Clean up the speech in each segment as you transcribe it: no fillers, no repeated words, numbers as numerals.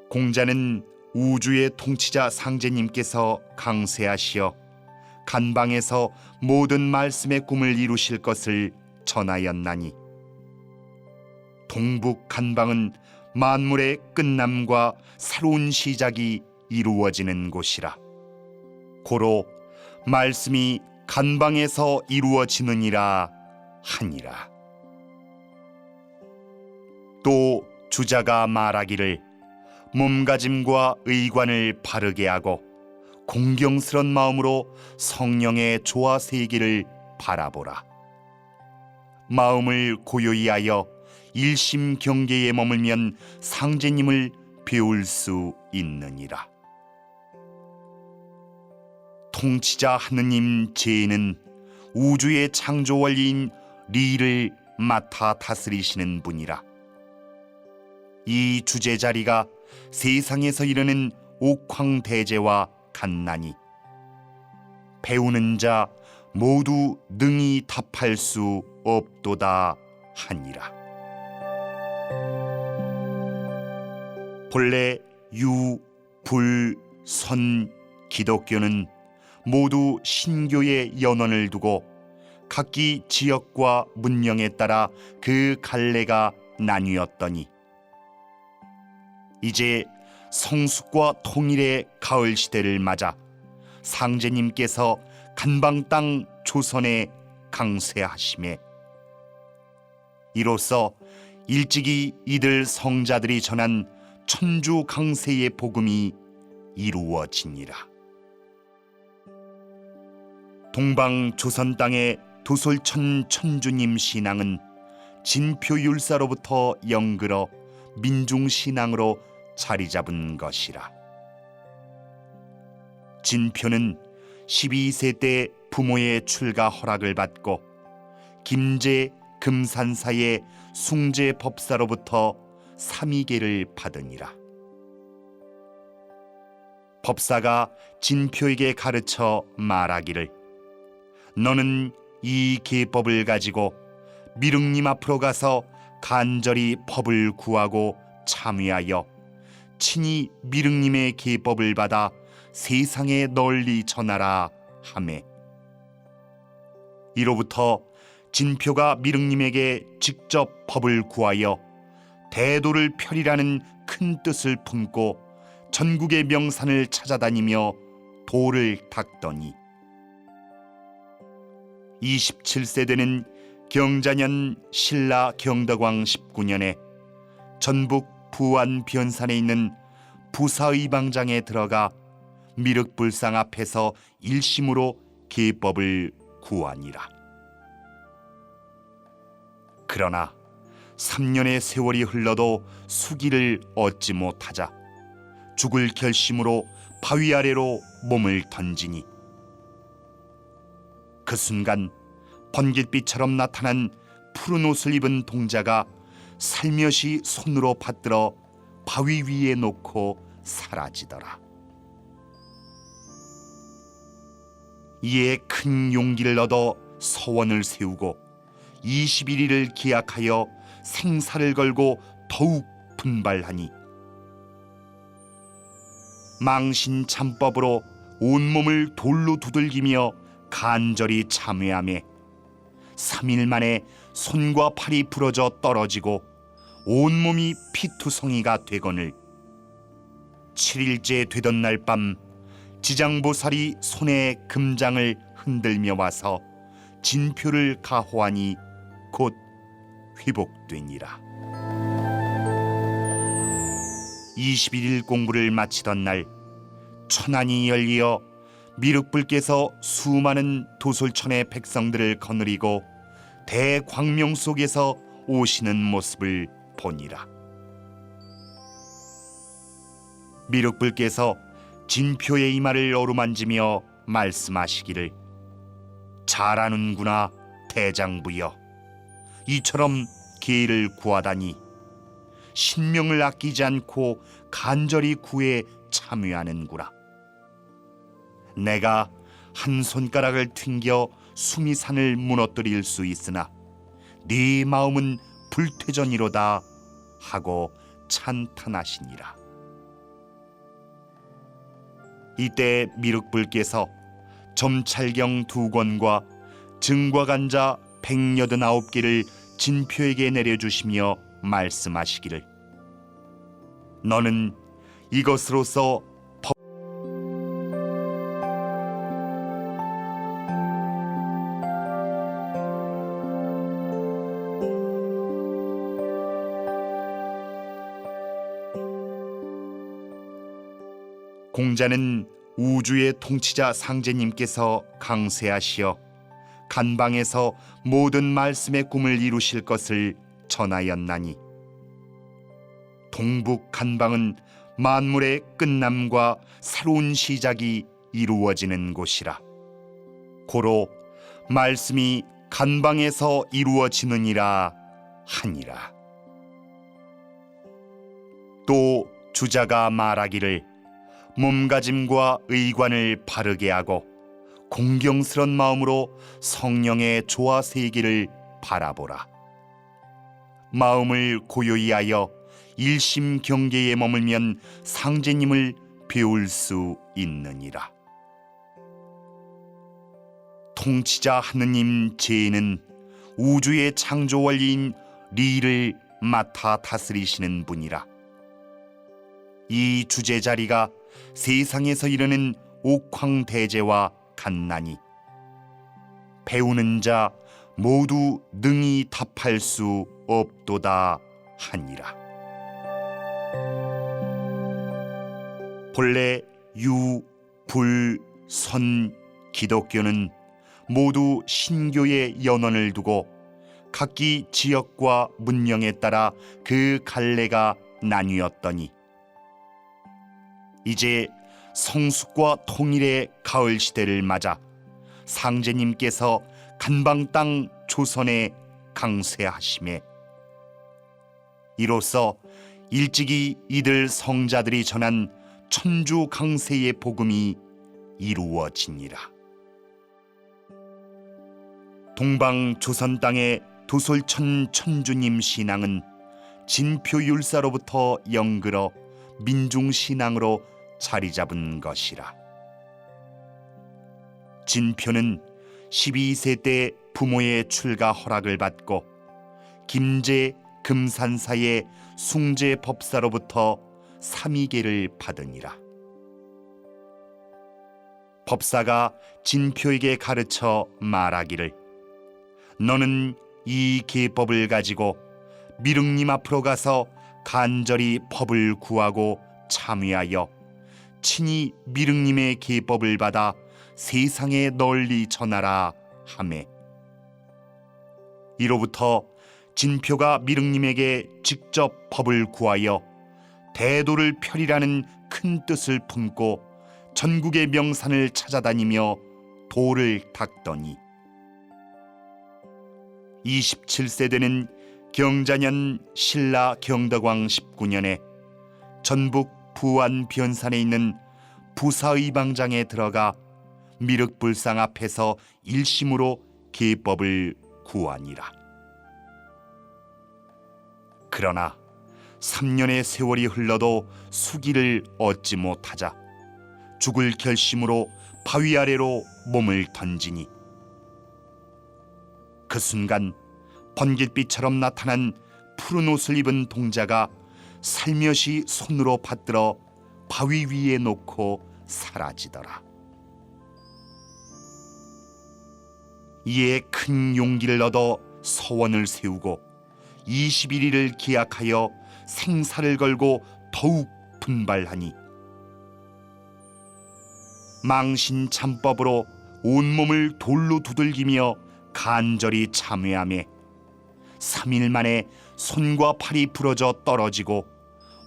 공자는 우주의 통치자 상제님께서 강세하시어 간방에서 모든 말씀의 꿈을 이루실 것을 전하였나니 동북 간방은 만물의 끝남과 새로운 시작이 이루어지는 곳이라. 고로 말씀이 간방에서 이루어지느니라 하니라. 또 주자가 말하기를 몸가짐과 의관을 바르게 하고 공경스런 마음으로 성령의 조화 세기를 바라보라. 마음을 고요히 하여 일심 경계에 머물면 상제님을 배울 수 있느니라. 통치자 하느님 제는 우주의 창조 원리인 리를 맡아 다스리시는 분이라. 이 주제 자리가 세상에서 이르는 옥황대제와 같나니 배우는 자 모두 능히 답할 수 없도다 하니라. 본래 유, 불, 선, 기독교는 모두 신교의 연원을 두고 각기 지역과 문명에 따라 그 갈래가 나뉘었더니 이제 성숙과 통일의 가을 시대를 맞아 상제님께서 간방 땅 조선에 강세하심에 이로써 일찍이 이들 성자들이 전한 천주 강세의 복음이 이루어지니라. 동방 조선 땅의 도솔천 천주님 신앙은 진표율사로부터 영글어 민중신앙으로 자리 잡은 것이라. 진표는 12세 때 부모의 출가 허락을 받고 김제 금산사의 숭제 법사로부터 삼위계를 받으니라. 법사가 진표에게 가르쳐 말하기를 너는 이 계법을 가지고 미륵님 앞으로 가서 간절히 법을 구하고 참여하여 친히 미륵님의 계법을 받아 세상에 널리 전하라 하매 이로부터 진표가 미륵님에게 직접 법을 구하여 대도를 펴리라는 큰 뜻을 품고 전국의 명산을 찾아다니며 도를 닦더니 27세 되는 경자년 신라 경덕왕 19년에 전북 부안 변산에 있는 부사의방장에 들어가 미륵불상 앞에서 일심으로 계법을 구하니라. 그러나 3년의 세월이 흘러도 수기를 얻지 못하자 죽을 결심으로 바위 아래로 몸을 던지니 그 순간 번깃빛처럼 나타난 푸른 옷을 입은 동자가 살며시 손으로 받들어 바위 위에 놓고 사라지더라. 이에 큰 용기를 얻어 서원을 세우고 21일을 기약하여 생사를 걸고 더욱 분발하니 망신 참법으로 온몸을 돌로 두들기며 간절히 참회하며 3일 만에 손과 팔이 부러져 떨어지고 온몸이 피투성이가 되거늘 7일째 되던 날 밤 지장보살이 손에 금장을 흔들며 와서 진표를 가호하니 곧 회복되니라. 21일 공부를 마치던 날 천안이 열리어 미륵불께서 수많은 도솔천의 백성들을 거느리고 대광명 속에서 오시는 모습을 보니라. 미륵불께서 진표의 이마를 어루만지며 말씀하시기를 잘하는구나 대장부여. 이처럼 계를 구하다니 신명을 아끼지 않고 간절히 구해 참여하는구나. 내가 한 손가락을 튕겨 수미산을 무너뜨릴 수 있으나 네 마음은 불퇴전이로다 하고 찬탄하시니라. 이때 미륵불께서 점찰경 2권과 증과간자 189개를 진표에게 내려주시며 말씀하시기를, 너는 이것으로서 공자는 우주의 통치자 상제님께서 강세하시어 간방에서 모든 말씀의 꿈을 이루실 것을 전하였나니, 동북 간방은 만물의 끝남과 새로운 시작이 이루어지는 곳이라. 고로 말씀이 간방에서 이루어지느니라 하니라. 또 주자가 말하기를, 몸가짐과 의관을 바르게 하고 공경스런 마음으로 성령의 조화 세기를 바라보라. 마음을 고요히 하여 일심 경계에 머물면 상제님을 배울 수 있느니라. 통치자 하느님 제는 우주의 창조 원리인 리를 맡아 다스리시는 분이라. 이 주제 자리가 세상에서 이르는 옥황대제와 같나니, 배우는 자 모두 능히 답할 수 없도다 하니라. 본래 유, 불, 선, 기독교는 모두 신교의 연원을 두고 각기 지역과 문명에 따라 그 갈래가 나뉘었더니, 이제 성숙과 통일의 가을 시대를 맞아 상제님께서 간방 땅 조선에 강세하심에, 이로써 일찍이 이들 성자들이 전한 천주 강세의 복음이 이루어지니라. 동방 조선 땅의 도솔천 천주님 신앙은 진표율사로부터 영글어 민중신앙으로 자리 잡은 것이라. 진표는 12세 때 부모의 출가 허락을 받고 김제 금산사의 숭제 법사로부터 삼위계를 받으니라. 법사가 진표에게 가르쳐 말하기를, 너는 이 계법을 가지고 미륵님 앞으로 가서 간절히 법을 구하고 참여하여 친히 미륵님의 계법을 받아 세상에 널리 전하라 하매, 이로부터 진표가 미륵님에게 직접 법을 구하여 대도를 펴리라는 큰 뜻을 품고 전국의 명산을 찾아다니며 도를 닦더니, 27세 되는 경자년 신라 경덕왕 19년에 전북 부안 변산에 있는 부사의방장에 들어가 미륵불상 앞에서 일심으로 계법을 구하니라. 그러나 3년의 세월이 흘러도 수기를 얻지 못하자 죽을 결심으로 바위 아래로 몸을 던지니, 그 순간 번갯빛처럼 나타난 푸른 옷을 입은 동자가 살며시 손으로 받들어 바위 위에 놓고 사라지더라. 이에 큰 용기를 얻어 서원을 세우고 21일을 기약하여 생사를 걸고 더욱 분발하니, 망신 참법으로 온몸을 돌로 두들기며 간절히 참회하며 3일 만에 손과 팔이 부러져 떨어지고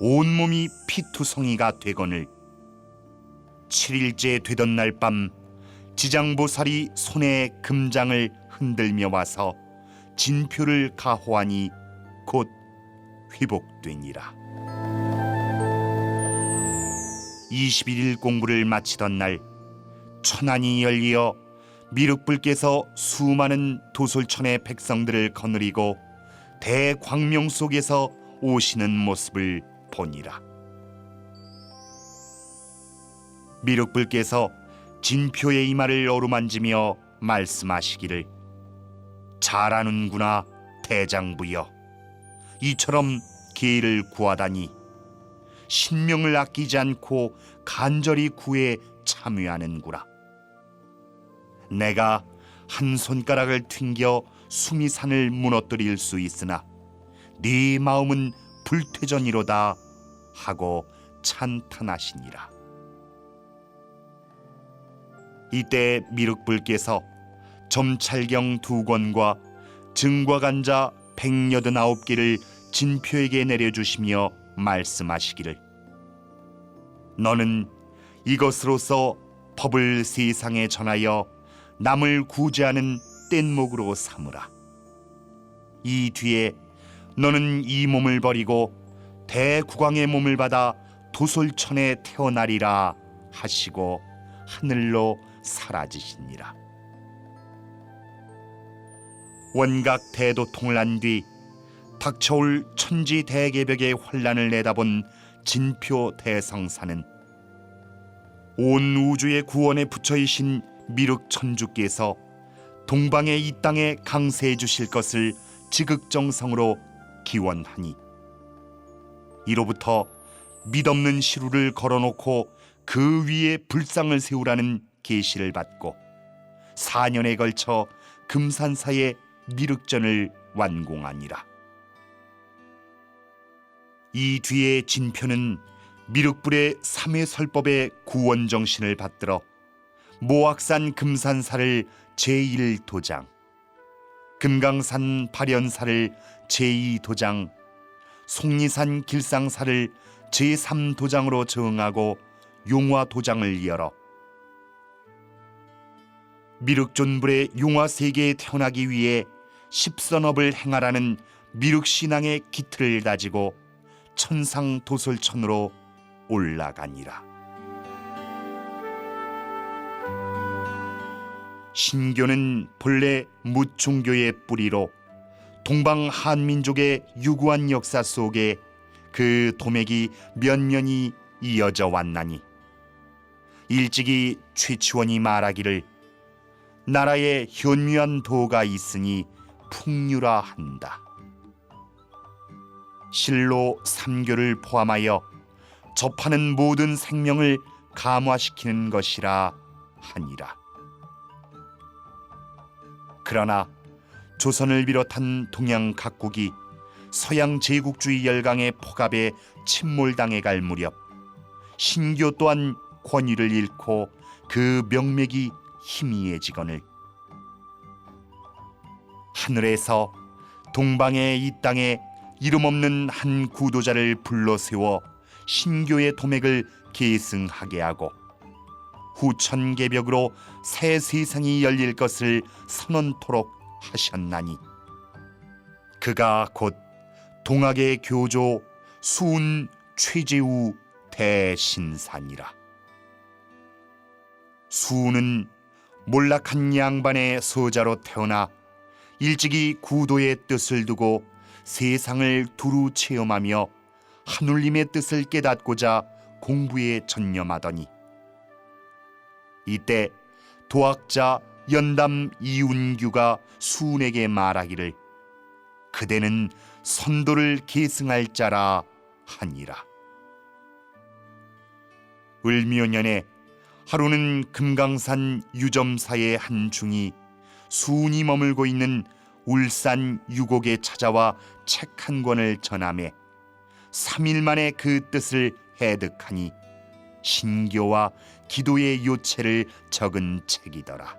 온몸이 피투성이가 되거늘, 7일째 되던 날 밤 지장보살이 손에 금장을 흔들며 와서 진표를 가호하니 곧 회복되니라. 21일 공부를 마치던 날 천안이 열리어 미륵불께서 수많은 도솔천의 백성들을 거느리고 대광명 속에서 오시는 모습을 보니라. 미륵불께서 진표의 이마를 어루만지며 말씀하시기를, 잘하는구나 대장부여. 이처럼 기회를 구하다니 신명을 아끼지 않고 간절히 구해 참여하는구나. 내가 한 손가락을 튕겨 수미산을 무너뜨릴 수 있으나 네 마음은 불퇴전이로다 하고 찬탄하시니라. 이때 미륵불께서 점찰경 2권과 증과간자 189개를 진표에게 내려주시며 말씀하시기를, 너는 이것으로서 법을 세상에 전하여 남을 구제하는 뗏목으로 삼으라. 이 뒤에 너는 이 몸을 버리고 대국왕의 몸을 받아 도솔천에 태어나리라 하시고 하늘로 사라지시니라. 원각 대도통을 한 뒤 닥쳐올 천지대개벽의 환란을 내다본 진표 대성사는 온 우주의 구원에 부처이신 미륵천주께서 동방의 이 땅에 강세해 주실 것을 지극정성으로 기원하니, 이로부터 믿없는 시루를 걸어놓고 그 위에 불상을 세우라는 계시를 받고 4년에 걸쳐 금산사의 미륵전을 완공하니라. 이 뒤에 진표는 미륵불의 삼회설법의 구원정신을 받들어 모악산 금산사를 제1도장, 금강산 발연사를 제2도장, 속리산 길상사를 제3도장으로 정하고 용화도장을 열어 미륵존불의 용화세계에 태어나기 위해 십선업을 행하라는 미륵신앙의 기틀을 다지고 천상도솔천으로 올라가니라. 신교는 본래 무종교의 뿌리로 동방 한민족의 유구한 역사 속에 그 도맥이 면면이 이어져 왔나니, 일찍이 최치원이 말하기를, 나라에 현묘한 도가 있으니 풍류라 한다. 실로 삼교를 포함하여 접하는 모든 생명을 감화시키는 것이라 하니라. 그러나 조선을 비롯한 동양 각국이 서양 제국주의 열강의 폭압에 침몰당해 갈 무렵 신교 또한 권위를 잃고 그 명맥이 희미해지거늘 하늘에서 동방의 이 땅에 이름 없는 한 구도자를 불러세워 신교의 도맥을 계승하게 하고 후천개벽으로 새 세상이 열릴 것을 선언토록 하셨나니, 그가 곧 동학의 교조 수운 최재우 대신산이라. 수운은 몰락한 양반의 소자로 태어나 일찍이 구도의 뜻을 두고 세상을 두루 체험하며 하늘님의 뜻을 깨닫고자 공부에 전념하더니, 이때 도학자 연담 이운규가 수운에게 말하기를, 그대는 선도를 계승할 자라 하니라. 을묘년에 하루는 금강산 유점사의 한 중이 수운이 머물고 있는 울산 유곡에 찾아와 책 한 권을 전하매 3일 만에 그 뜻을 해득하니 신교와 기도의 요체를 적은 책이더라.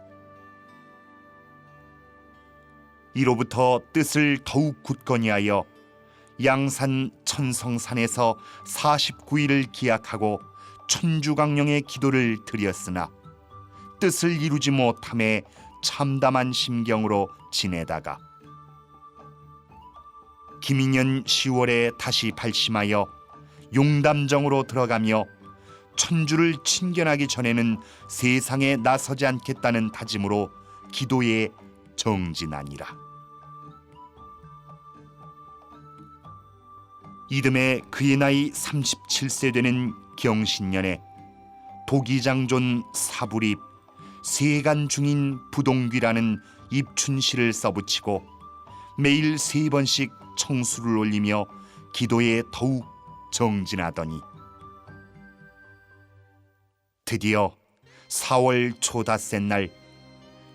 이로부터 뜻을 더욱 굳건히 하여 양산 천성산에서 49일을 기약하고 천주강령의 기도를 드렸으나 뜻을 이루지 못함에 참담한 심경으로 지내다가 김인년 10월에 다시 발심하여 용담정으로 들어가며 천주를 친견하기 전에는 세상에 나서지 않겠다는 다짐으로 기도에 정진하니라. 이듬해 그의 나이 37세 되는 경신년에 도기장존 사불입 세간 중인 부동귀라는 입춘시를 써붙이고 매일 3번씩 청수를 올리며 기도에 더욱 정진하더니 드디어 4월 초닷새 날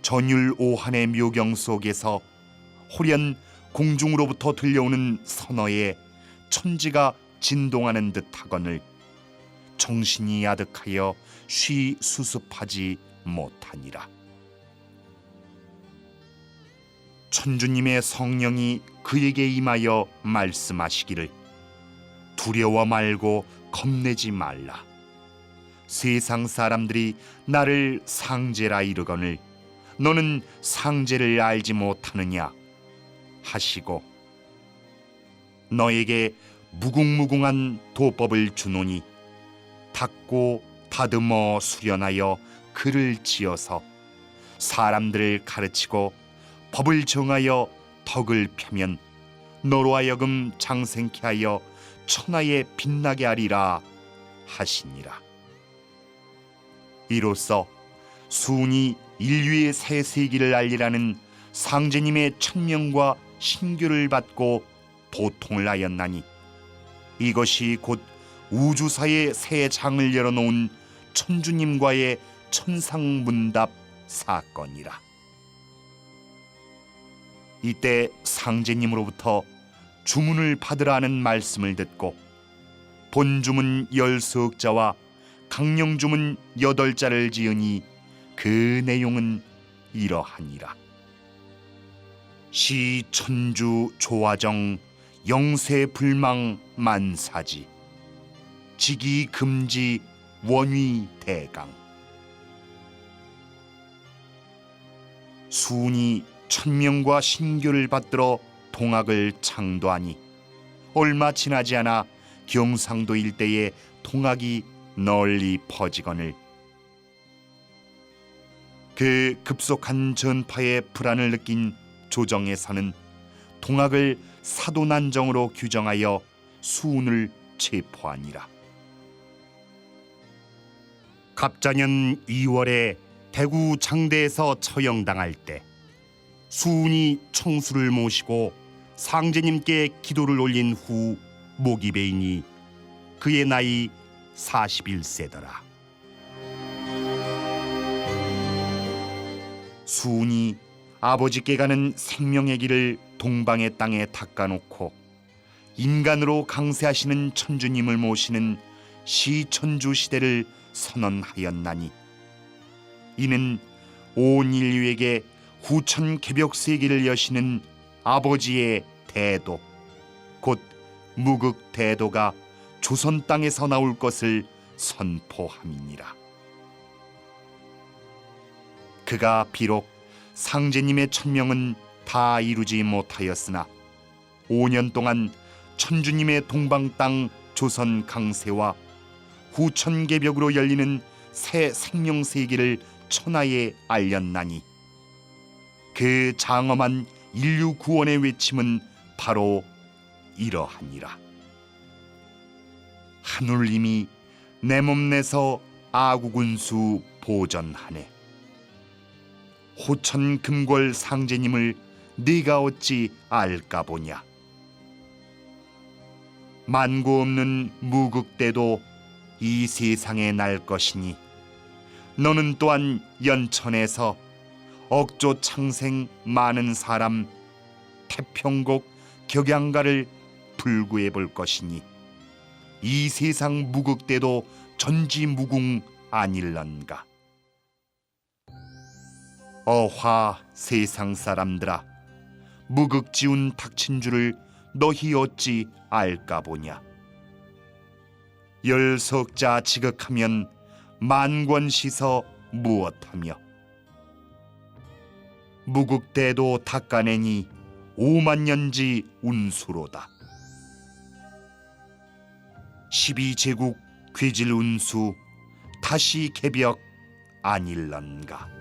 전율 오한의 묘경 속에서 호련 공중으로부터 들려오는 선어에 천지가 진동하는 듯하거늘 정신이 아득하여 쉬 수습하지 못하니라. 천주님의 성령이 그에게 임하여 말씀하시기를 두려워 말고 겁내지 말라. 세상 사람들이 나를 상제라 이르거늘 너는 상제를 알지 못하느냐 하시고 너에게 무궁무궁한 도법을 주노니 닦고 다듬어 수련하여 글을 지어서 사람들을 가르치고 법을 정하여 덕을 펴면 너로 하여금 장생케 하여 천하에 빛나게 하리라 하시니라. 이로써 수운이 인류의 새 세기를 알리라는 상제님의 천명과 신규를 받고 보통을 하였나니 이것이 곧 우주사의 새 장을 열어놓은 천주님과의 천상문답 사건이라. 이때 상제님으로부터 주문을 받으라는 말씀을 듣고 본주문 10석자와 강령주문 8자를 지으니 그 내용은 이러하니라. 시천주 조화정 영세불망 만사지 직이금지 원위대강. 수운이 천명과 신교를 받들어 동학을 창도하니 얼마 지나지 않아 경상도 일대에 동학이 널리 퍼지거늘 그 급속한 전파에 불안을 느낀 조정에서는 동학을 사도난정으로 규정하여 수운을 체포하니라. 갑자년 2월에 대구 장대에서 처형당할 때 수운이 청수를 모시고 상제님께 기도를 올린 후 목이 베이니 그의 나이 41세더라. 수운이 아버지께 가는 생명의 길을 동방의 땅에 닦아놓고 인간으로 강세하시는 천주님을 모시는 시천주 시대를 선언하였나니 이는 온 인류에게 후천 개벽 세기를 여시는 아버지의 대도 곧 무극 대도가 조선 땅에서 나올 것을 선포함이니라. 그가 비록 상제님의 천명은 다 이루지 못하였으나 5년 동안 천주님의 동방 땅 조선 강세와 후천 개벽으로 열리는 새 생명 세기를 천하에 알렸나니 그 장엄한 인류 구원의 외침은 바로 이러하니라. 하늘님이 내 몸 내서 아구군수 보전하네. 호천 금골 상제님을 네가 어찌 알까 보냐. 만고 없는 무극대도 이 세상에 날 것이니 너는 또한 연천에서 억조 창생 많은 사람 태평곡 격양가를 불구해 볼 것이니 이 세상 무극대도 전지무궁 아닐런가. 어화 세상 사람들아, 무극지운 닥친 줄을 너희 어찌 알까 보냐. 열석자 지극하면 만권시서 무엇하며 무극대도 닦아내니 5만년지 운수로다. 12제국 괴질운수 다시 개벽 아닐런가.